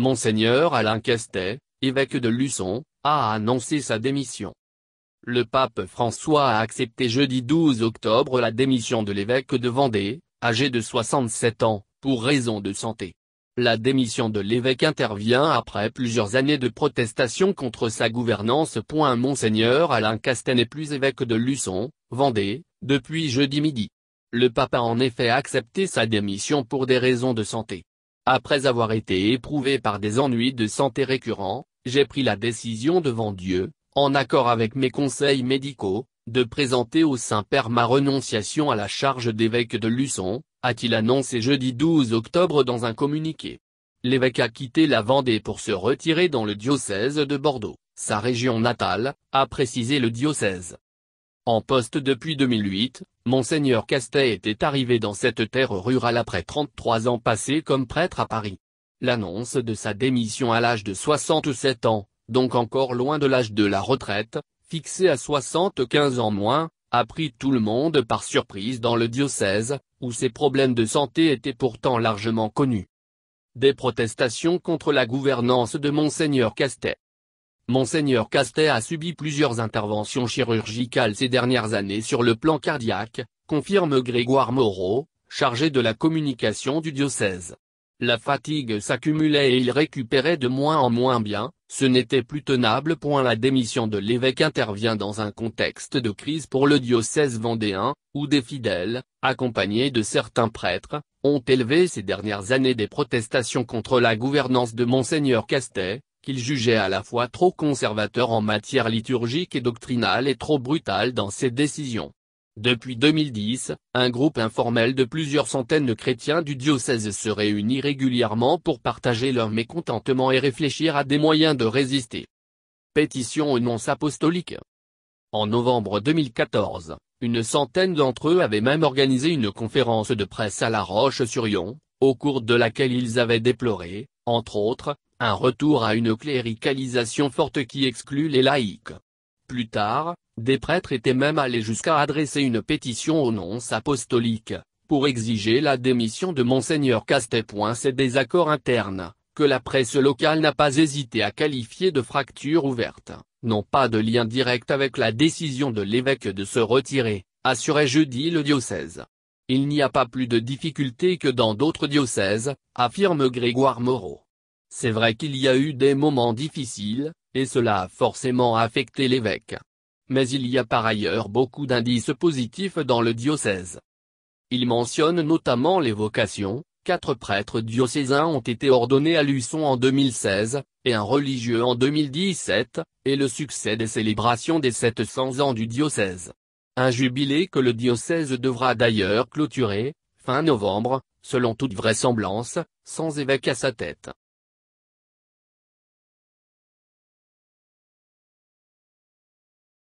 Monseigneur Alain Castet, évêque de Luçon, a annoncé sa démission. Le pape François a accepté jeudi 12 octobre la démission de l'évêque de Vendée, âgé de 67 ans, pour raison de santé. La démission de l'évêque intervient après plusieurs années de protestations contre sa gouvernance. Monseigneur Alain Castet n'est plus évêque de Luçon, Vendée, depuis jeudi midi. Le pape a en effet accepté sa démission pour des raisons de santé. Après avoir été éprouvé par des ennuis de santé récurrents, j'ai pris la décision devant Dieu, en accord avec mes conseils médicaux, de présenter au Saint-Père ma renonciation à la charge d'évêque de Luçon, a-t-il annoncé jeudi 12 octobre dans un communiqué. L'évêque a quitté la Vendée pour se retirer dans le diocèse de Bordeaux, sa région natale, a précisé le diocèse. En poste depuis 2008, Monseigneur Castet était arrivé dans cette terre rurale après 33 ans passés comme prêtre à Paris. L'annonce de sa démission à l'âge de 67 ans, donc encore loin de l'âge de la retraite, fixé à 75 ans moins, a pris tout le monde par surprise dans le diocèse, où ses problèmes de santé étaient pourtant largement connus. Des protestations contre la gouvernance de Monseigneur Castet. Monseigneur Castet a subi plusieurs interventions chirurgicales ces dernières années sur le plan cardiaque, confirme Grégoire Moreau, chargé de la communication du diocèse. La fatigue s'accumulait et il récupérait de moins en moins bien, ce n'était plus tenable. La démission de l'évêque intervient dans un contexte de crise pour le diocèse vendéen, où des fidèles, accompagnés de certains prêtres, ont élevé ces dernières années des protestations contre la gouvernance de Monseigneur Castet, qu'il jugeait à la fois trop conservateur en matière liturgique et doctrinale et trop brutal dans ses décisions. Depuis 2010, un groupe informel de plusieurs centaines de chrétiens du diocèse se réunit régulièrement pour partager leur mécontentement et réfléchir à des moyens de résister. Pétition aux nonces apostoliques. En novembre 2014, une centaine d'entre eux avaient même organisé une conférence de presse à La Roche-sur-Yon, au cours de laquelle ils avaient déploré, entre autres, un retour à une cléricalisation forte qui exclut les laïcs. Plus tard, des prêtres étaient même allés jusqu'à adresser une pétition aux nonces apostoliques, pour exiger la démission de Monseigneur Castet. Ces désaccords internes, que la presse locale n'a pas hésité à qualifier de fracture ouverte, n'ont pas de lien direct avec la décision de l'évêque de se retirer, assurait jeudi le diocèse. Il n'y a pas plus de difficultés que dans d'autres diocèses, affirme Grégoire Moreau. C'est vrai qu'il y a eu des moments difficiles, et cela a forcément affecté l'évêque. Mais il y a par ailleurs beaucoup d'indices positifs dans le diocèse. Il mentionne notamment les vocations, 4 prêtres diocésains ont été ordonnés à Luçon en 2016, et un religieux en 2017, et le succès des célébrations des 700 ans du diocèse. Un jubilé que le diocèse devra d'ailleurs clôturer, fin novembre, selon toute vraisemblance, sans évêque à sa tête.